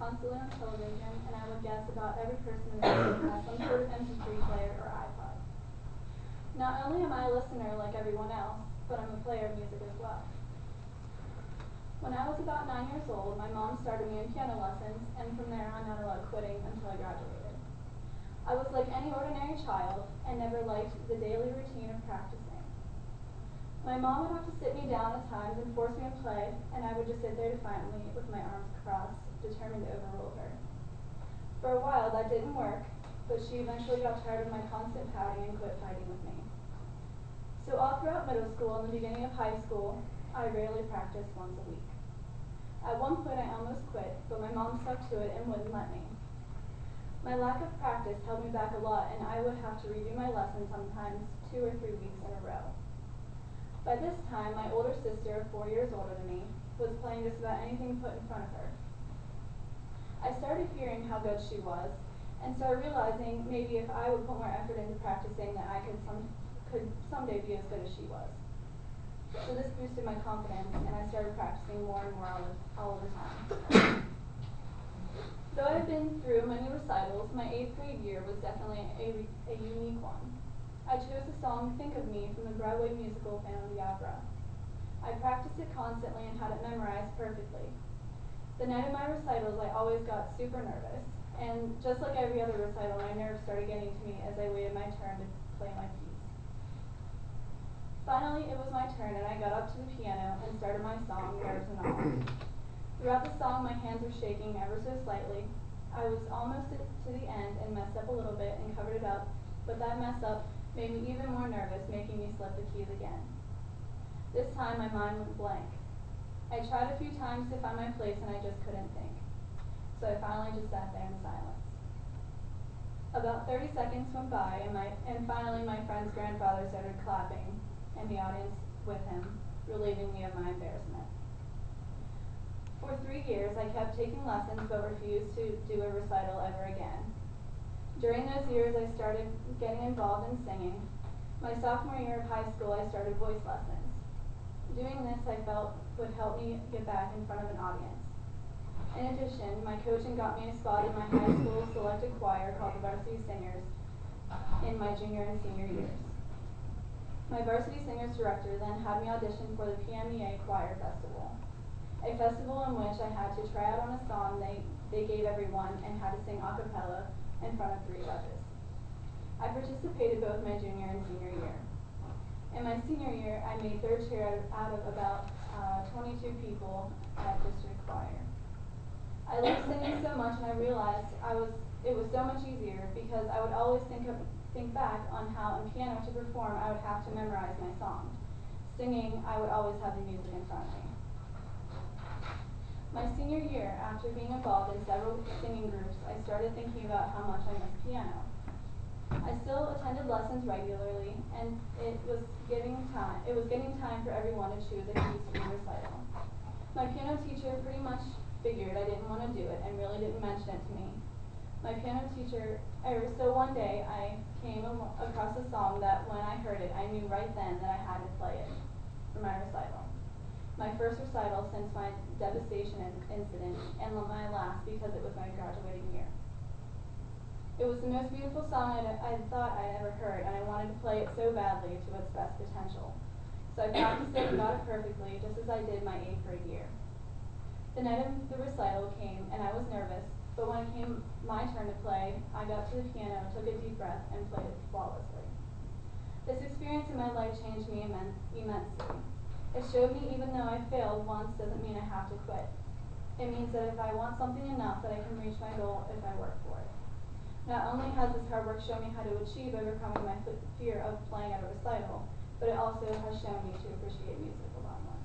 constantly on television, and I would guess about every person in the room has some sort of MP3 player or iPod. Not only am I a listener like everyone else, but I'm a player of music as well. When I was about 9 years old, my mom started me in piano lessons, and from there on not allowed quitting until I graduated. I was like any ordinary child and never liked the daily routine of practicing. My mom would have to sit me down at times and force me to play, and I would just sit there defiantly with my arms crossed, determined to overrule her. For a while that didn't work, but she eventually got tired of my constant pouting and quit fighting with me. So all throughout middle school and the beginning of high school, I rarely practiced once a week. At one point I almost quit, but my mom stuck to it and wouldn't let me. My lack of practice held me back a lot, and I would have to redo my lessons sometimes 2 or 3 weeks in a row. By this time, my older sister, 4 years older than me, was playing just about anything put in front of her. I started hearing how good she was, and started realizing maybe if I would put more effort into practicing that I could someday be as good as she was. So this boosted my confidence, and I started practicing more and more all the time. Though I have been through many recitals, my 8th grade year was definitely a unique one. I chose the song Think of Me from the Broadway musical Phantom of the Opera. I practiced it constantly and had it memorized perfectly. The night of my recitals, I always got super nervous, and just like every other recital, my nerves started getting to me as I waited my turn to play my piece. Finally, it was my turn, and I got up to the piano and started my song, Nerves and All. Throughout the song, my hands were shaking ever so slightly. I was almost to the end and messed up a little bit and covered it up, but that mess up made me even more nervous, making me slip the keys again. This time, my mind went blank. I tried a few times to find my place, and I just couldn't think. So I finally just sat there in silence. About 30 seconds went by, and finally my friend's grandfather started clapping, and the audience with him, relieving me of my embarrassment. For 3 years, I kept taking lessons, but refused to do a recital ever again. During those years, I started getting involved in singing. My sophomore year of high school, I started voice lessons. Doing this, I felt, would help me get back in front of an audience. In addition, my coaching got me a spot in my high school selected choir called the Varsity Singers in my junior and senior years. My Varsity Singers director then had me audition for the PMEA Choir Festival, a festival in which I had to try out on a song they gave everyone and had to sing a cappella in front of 3 judges. I participated both my junior and senior year. In my senior year, I made 3rd chair out of about 22 people at district choir. I loved singing so much, and I realized it was so much easier because I would always think back on how on piano to perform I would have to memorize my song. Singing, I would always have the music in front of me. My senior year, after being involved in several singing groups, I started thinking about how much I missed piano. I still attended lessons regularly, and it was getting time for everyone to choose a key to the recital. My piano teacher pretty much figured I didn't want to do it and really didn't mention it to me. So one day I came across a song that when I heard it, I knew right then that I had to play it for my recital. My first recital since my devastation incident, and my last because it was my graduating year. It was the most beautiful song I thought I'd ever heard, and I wanted to play it so badly to its best potential. So I practiced it and got it perfectly, just as I did my 8th grade year. The night of the recital came, and I was nervous, but when it came my turn to play, I got to the piano, took a deep breath, and played it flawlessly. This experience in my life changed me immensely. It showed me even though I failed once doesn't mean I have to quit. It means that if I want something enough, that I can reach my goal if I work for it. Not only has this hard work shown me how to achieve overcoming my fear of playing at a recital, but it also has shown me to appreciate music a lot more.